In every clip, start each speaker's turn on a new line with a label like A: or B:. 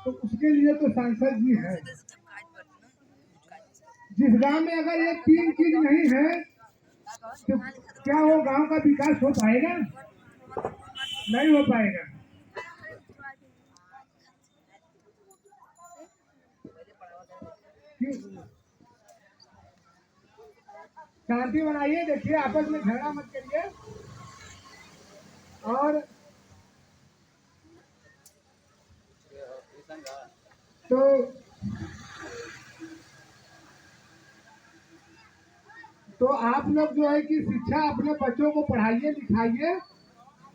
A: तो उसके लिए तो सांसद जी है। जिस गांव में अगर ये तीन चीज नहीं है तो क्या वो गांव का विकास हो पाएगा? नहीं हो पाएगा। शांति बनाइए, देखिए आपस में झगड़ा मत करिए। और तो तो आप लोग जो है कि शिक्षा अपने बच्चों को पढ़ाइए लिखाइए।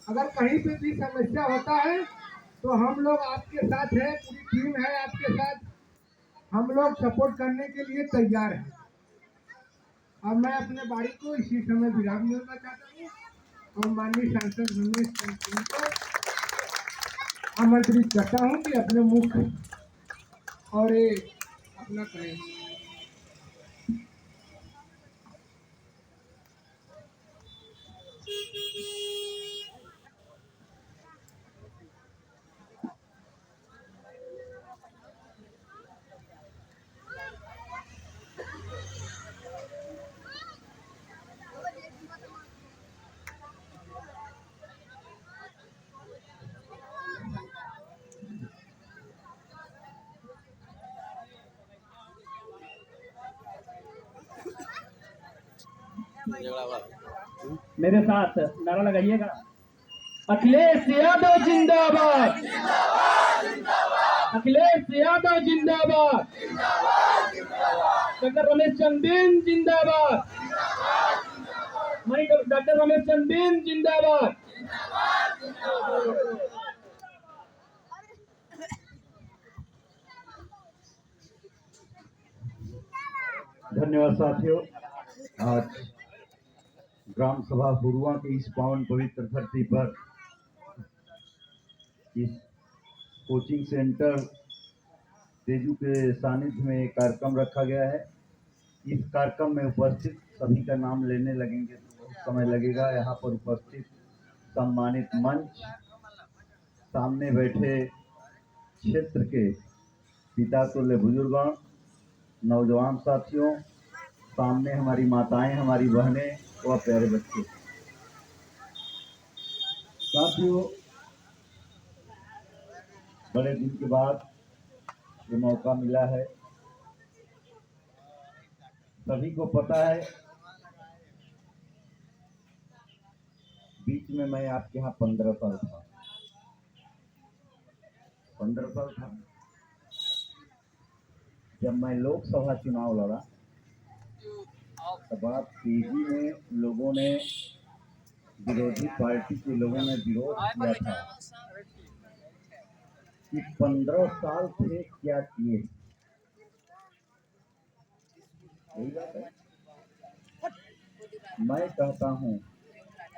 A: अगर कहीं पे भी समस्या होता है तो हम लोग आपके साथ है, पूरी टीम है आपके साथ। हम लोग सपोर्ट करने के लिए तैयार हैं। अब मैं अपने बारी को इसी समय विराम देना चाहता हूँ और माननीय सांसद रमेश चंद्र सिंह को आमंत्रित करता हूँ कि अपने मुख्य और ये अपना करें।
B: मेरे साथ नारा लगाइएगा, अखिलेश यादव जिंदाबाद, अखिलेश यादव जिंदाबाद, डॉक्टर रमेश चंदेन जिंदाबाद, डॉक्टर रमेश चंदेन जिंदाबाद।
C: धन्यवाद साथियों। आज ग्राम सभा हुरुआ के इस पावन पवित्र धरती पर इस कोचिंग सेंटर तेजू के सानिध्य में एक कार्यक्रम रखा गया है। इस कार्यक्रम में उपस्थित सभी का नाम लेने लगेंगे तो बहुत समय लगेगा। यहाँ पर उपस्थित सम्मानित मंच, सामने बैठे क्षेत्र के पिता तुल्य बुजुर्गों, नौजवान साथियों, सामने हमारी माताएं, हमारी बहनें व प्यारे बच्चे। साथियों, बड़े दिन के बाद ये मौका मिला है। सभी को पता है, बीच में मैं आपके यहाँ 15 साल था। 15 साल था जब मैं लोकसभा चुनाव लड़ा, तो बड़ा तेजी में लोगों ने, विरोधी पार्टी के लोगों ने विरोध किया था कि 15 साल से क्या किए। यही बात है। मैं कहता हूँ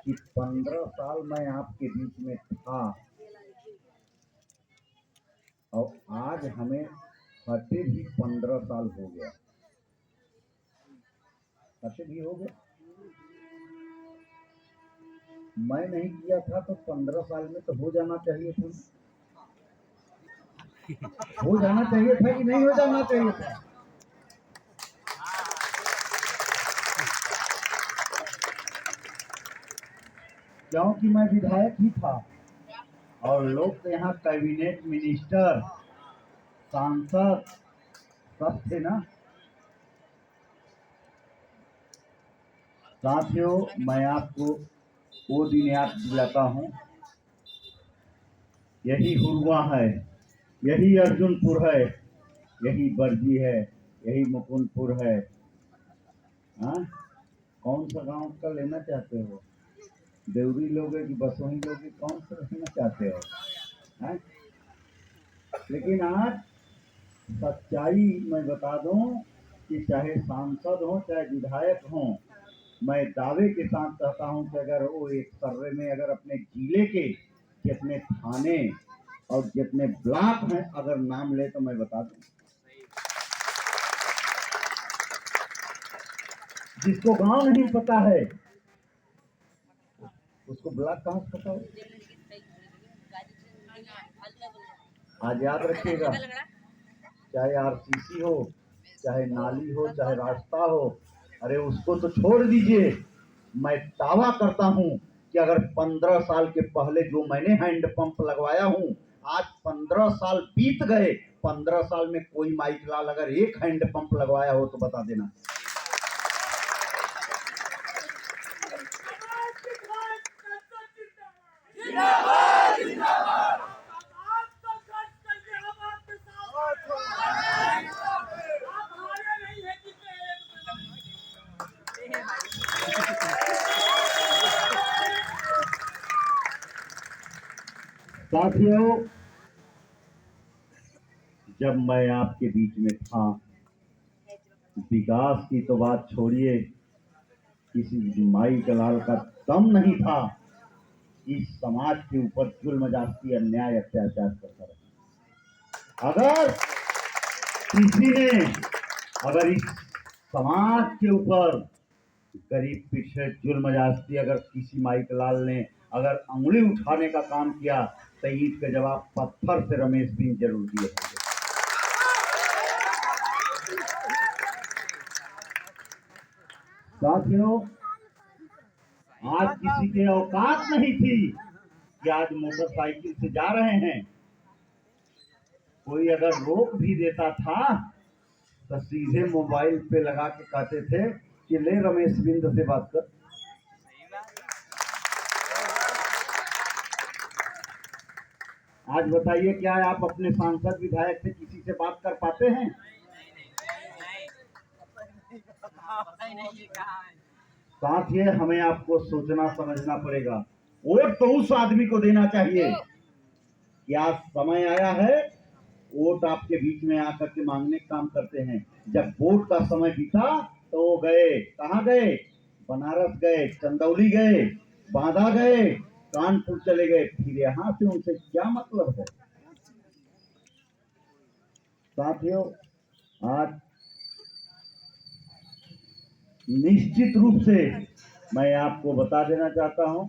C: कि 15 साल मैं आपके बीच में था और आज हमें हटे भी 15 साल हो गया। हटे भी हो गया। मैं नहीं किया था तो 15 साल में तो हो जाना चाहिए था। हो जाना चाहिए था कि नहीं हो जाना चाहिए था? क्योंकि मैं विधायक ही था और लोग तो यहाँ कैबिनेट मिनिस्टर, सांसद सब थे ना। साथियों, मैं आपको वो दिन याद दिलाता हूँ। यही हुरुआ है, यही अर्जुनपुर है, यही बरजी है, यही मुकुंदपुर है। हाँ, कौन सा गांव का लेना चाहते हो? देवरी लोगे कि बसोही लोगे? कौन सा लेना चाहते हो? हाँ? लेकिन आज सच्चाई मैं बता दूं कि चाहे सांसद हो चाहे विधायक हो, मैं दावे के साथ कहता हूं कि अगर वो एक सर्वे में अगर अपने जिले के जितने थाने और जितने ब्लॉक हैं अगर नाम ले तो मैं बता दूं, जिसको गांव नहीं पता है उसको ब्लॉक कहां से पता है? आज याद रखिएगा, चाहे आरसीसी हो, चाहे नाली हो, चाहे रास्ता हो, अरे उसको तो छोड़ दीजिए। मैं दावा करता हूं कि अगर 15 साल के पहले जो मैंने हैंडपंप लगवाया हूं, आज 15 साल बीत गए, 15 साल में कोई माइक लाल अगर एक हैंडपंप लगवाया हो तो बता देना। साथियों, जब मैं आपके बीच में था, विकास की तो बात छोड़िए, किसी माई कलाल का दम नहीं था इस समाज के ऊपर जुल्म जास्ती अन्याय अत्याचार करता रहा। अगर इस समाज के ऊपर गरीब पिछड़े जुल्म जास्ती अगर किसी माइक लाल ने अगर उंगली उठाने का काम किया तो ईंट का जवाब पत्थर से रमेश बिन जरूर दिए होंगे। साथियों, आज किसी के औकात नहीं थी कि आज मोटरसाइकिल से जा रहे हैं, कोई अगर रोक भी देता था तो सीधे मोबाइल पे लगा के कहते थे कि ले रमेश बिंद से बात कर। आज बताइए, क्या आप अपने सांसद विधायक से किसी से बात कर पाते हैं? साथ ही हमें आपको सोचना समझना पड़ेगा। वोट तो उस आदमी को देना चाहिए कि आज समय आया है, वोट आपके बीच में आकर के मांगने का काम करते हैं। जब वोट का समय बीता तो वो गए, कहाँ गए? बनारस गए, चंदौली गए, बांदा गए, कानपुर चले गए, फिर यहाँ से उनसे क्या मतलब है? साथियों, आज निश्चित रूप से मैं आपको बता देना चाहता हूं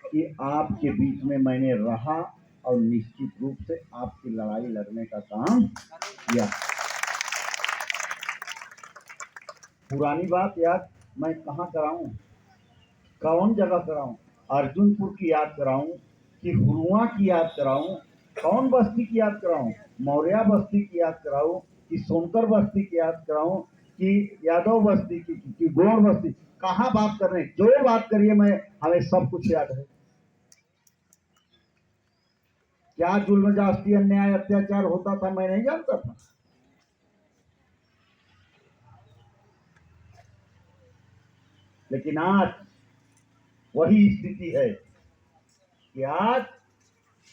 C: कि आपके बीच में मैंने रहा और निश्चित रूप से आपकी लड़ाई लड़ने का काम किया। पुरानी बात याद मैं कहाँ कराऊं, कौन जगह कराऊं? अर्जुनपुर की याद कराऊं कि हुरुआ की याद कराऊं? कौन बस्ती की याद कराऊं? मौर्या बस्ती की याद कराऊं कि सोनकर बस्ती की याद कराऊं कि यादव बस्ती की गोड़ बस्ती? कहाँ बात कर रहे हैं? जो बात करिए, मैं हमें सब कुछ याद है। क्या जुल्म जास्ती अन्याय अत्याचार होता था मैं नहीं जानता था? लेकिन आज वही स्थिति है कि आज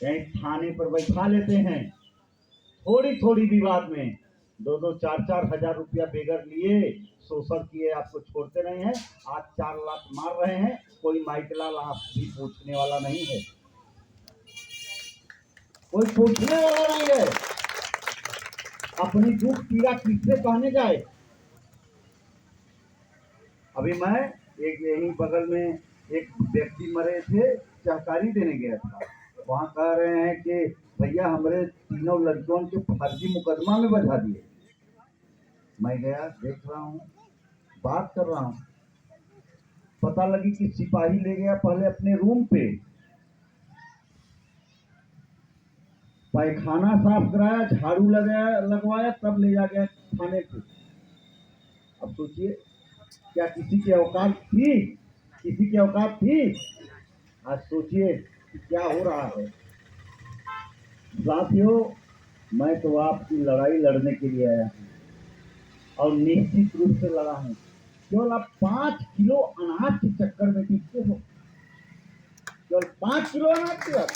C: कहीं थाने पर बैठा लेते हैं, थोड़ी थोड़ी विवाद में 2-2, 4-4 हजार रुपया बेगर लिए, शोषण किए, आपको छोड़ते नहीं है। आज 4 लाख मार रहे हैं, कोई माइकलाल आप भी पूछने वाला नहीं है, कोई पूछने वाला नहीं है। अपनी दुख पीड़ा किससे कहने जाए? अभी मैं एक यही बगल में एक व्यक्ति मरे थे, सहकारी देने गया था, वहां कह रहे हैं कि भैया हमारे तीनों लड़कियों के फर्जी मुकदमा में बजा दिए। मैं गया, देख रहा हूँ, बात कर रहा हूँ, पता लगी कि सिपाही ले गया पहले अपने रूम पे, पैखाना साफ कराया, झाड़ू लगाया लगवाया, तब ले जा गया थाने पे। अब सोचिए, क्या किसी की औकात थी? किसी की औकात थी? आज सोचिए कि क्या हो रहा है। साथियों, मैं तो आपकी लड़ाई लड़ने के लिए आया हूँ और निश्चित रूप से लड़ा हूँ। केवल आप 5 किलो अनाज के चक्कर में टिकते हो, केवल 5 किलो अनाज की बात।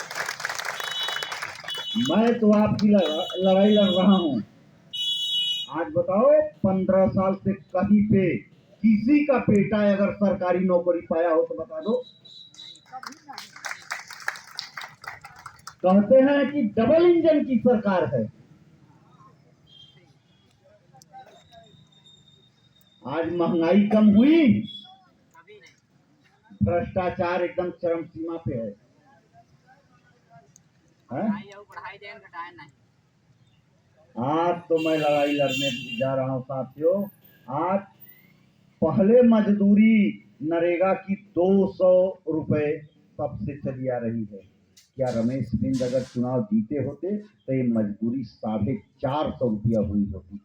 C: मैं तो आपकी लड़ाई लड़ रहा हूँ। आज बताओ, 15 साल से कहीं पे किसी का बेटा अगर सरकारी नौकरी पाया हो तो बता दो। कहते हैं कि डबल इंजन की सरकार है। आज महंगाई कम हुई, भ्रष्टाचार एकदम चरम सीमा पे है। हैं? आज तो मैं लड़ाई लड़ने जा रहा हूँ साथियों। आज पहले मजदूरी नरेगा की 200 रुपए तब से चली आ रही है। क्या रमेश बिंद अगर चुनाव जीते होते तो ये मजदूरी 450 रुपया हुई होती।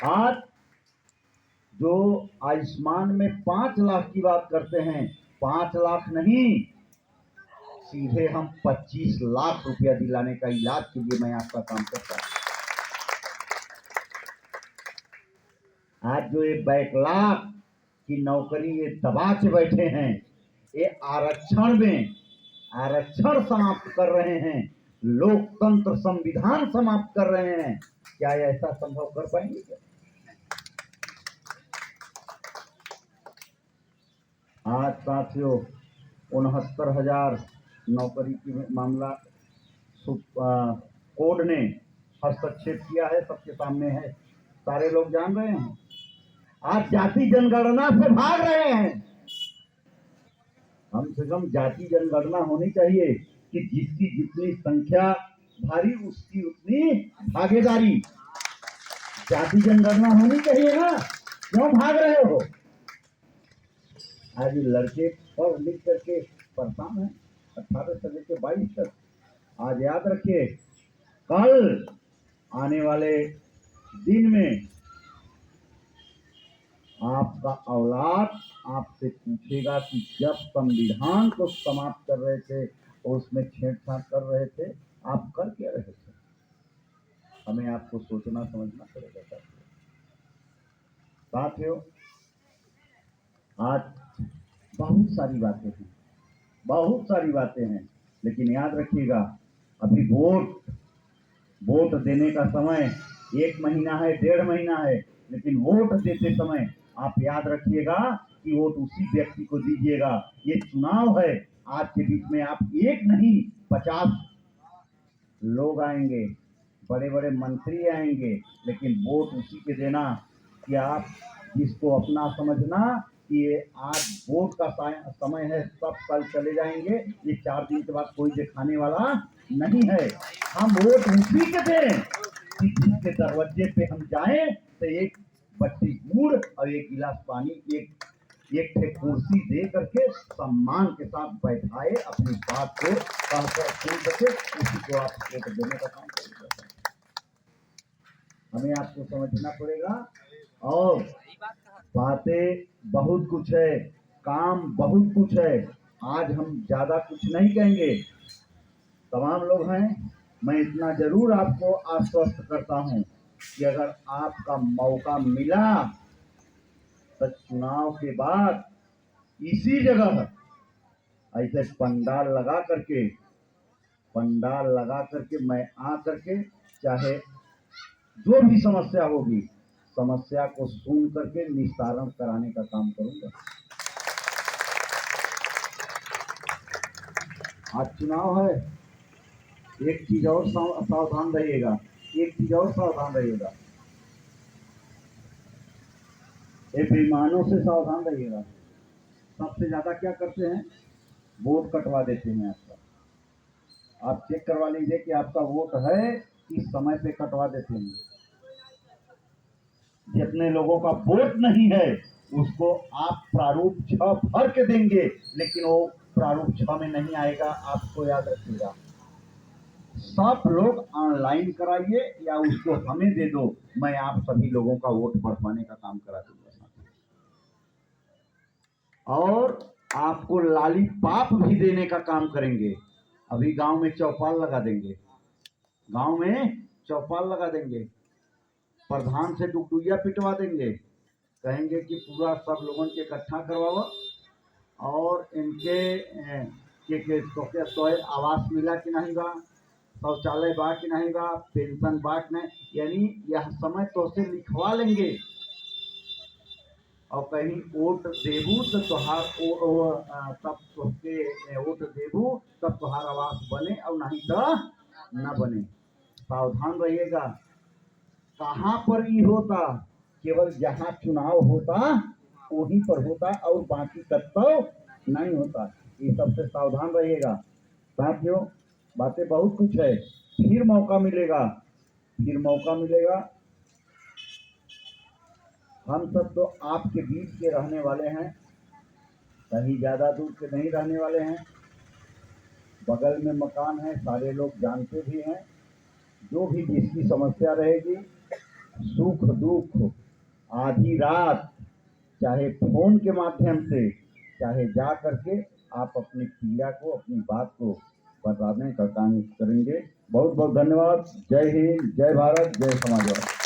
C: आज जो आयुष्मान में 5 लाख की बात करते हैं, 5 लाख नहीं, सीधे हम 25 लाख रुपया दिलाने का इलाज के लिए मैं आपका काम करता हूं। आज जो ये बैकलॉग की नौकरी ये दबा के बैठे हैं, ये आरक्षण समाप्त कर रहे हैं, लोकतंत्र संविधान समाप्त कर रहे हैं। क्या ये ऐसा संभव कर पाएंगे क्या? आज साथियों 69,000 नौकरी की मामला कोड ने हस्तक्षेप किया है, सबके सामने है, सारे लोग जान रहे हैं। आज जाति जनगणना से भाग रहे हैं। कम से कम जाति जनगणना होनी चाहिए कि जिसकी जितनी संख्या भारी उसकी उतनी भागीदारी। जाति जनगणना होनी चाहिए ना, क्यों भाग रहे हो? आज लड़के पढ़ लिख करके परेशान हैं, 18 से लेकर 22 तक। आज याद रखिए, कल आने वाले दिन में आपका औलाद आपसे पूछेगा कि जब संविधान को समाप्त कर रहे थे और उसमें छेड़छाड़ कर रहे थे, आप कर क्या रहे थे? हमें आपको सोचना समझना पड़ेगा साथियों। आज बहुत सारी बातें हैं, लेकिन याद रखिएगा, अभी वोट देने का समय 1 महीना है, 1.5 महीना है, लेकिन वोट देते समय आप याद रखिएगा कि वोट उसी व्यक्ति को दीजिएगा। ये चुनाव है, आज के बीच में आप एक नहीं 50 लोग आएंगे, बड़े बड़े मंत्री आएंगे, लेकिन वोट उसी के देना कि आप जिसको अपना समझना कि ये आज वोट का समय है, सब कल चले जाएंगे, ये 4 दिन के बाद कोई दिखाने वाला नहीं है। हम वोट उसी के दें कि जिसके दरवाजे पे हम जाएं तो एक बट्टी गुड़ और एक गिलास पानी, एक कुर्सी दे करके सम्मान के साथ बैठाए, अपनी बात को कहकर सुन सके, उसी को आप वोट देने का काम करेंगे। हमें आपको समझना पड़ेगा। और बातें बहुत कुछ है, काम बहुत कुछ है। आज हम ज्यादा कुछ नहीं कहेंगे, तमाम लोग हैं। मैं इतना जरूर आपको आश्वस्त करता हूं कि अगर आपका मौका मिला तो चुनाव के बाद इसी जगह ऐसे पंडाल लगा करके मैं आ करके, चाहे जो भी समस्या होगी, समस्या को सुन करके निस्तारण कराने का काम करूंगा। आज चुनाव है, एक चीज और सावधान रहिएगा, ये बेईमानों से सावधान रहिएगा। सबसे ज्यादा क्या करते हैं? वोट कटवा देते हैं आपका। आप चेक करवा लीजिए कि आपका वोट है, इस समय पे कटवा देते हैं। जितने लोगों का वोट नहीं है उसको आप प्रारूप 6 भर के देंगे, लेकिन वो प्रारूप 6 में नहीं आएगा। आपको याद रखिएगा, सब लोग ऑनलाइन कराइए या उसको हमें दे दो, मैं आप सभी लोगों का वोट बढ़वाने का काम करा दूंगा। और आपको लालीपाप भी देने का काम करेंगे। अभी गांव में चौपाल लगा देंगे, प्रधान से डुगडुगिया पिटवा देंगे, कहेंगे कि पूरा सब लोगों के इकट्ठा करवाओ और इनके तो आवास मिला कि नहीं बा, शौचालय बा कि नहीं बा, पेंशन बा कि नहीं, यानी यह समय तो से लिखवा लेंगे। और कहीं वोट देबू तो तुहार तब तोहके वोट देबू तब तुहार आवास बने और नहीं तो न बने। सावधान रहिएगा। कहाँ पर ये होता? केवल जहाँ चुनाव होता वहीं पर होता और बाकी तत्व नहीं होता। ये सबसे सावधान रहिएगा साथियों। बातें बहुत कुछ है, फिर मौका मिलेगा, फिर मौका मिलेगा। हम सब तो आपके बीच के रहने वाले हैं, कहीं ज़्यादा दूर के नहीं रहने वाले हैं। बगल में मकान है, सारे लोग जानते भी हैं। जो भी जिसकी समस्या रहेगी, सुख दुख, आधी रात, चाहे फोन के माध्यम से, चाहे जा करके आप अपनी पीड़ा को, अपनी बात को बताने का काम करेंगे। बहुत बहुत धन्यवाद। जय हिंद, जय भारत, जय समाजवाद।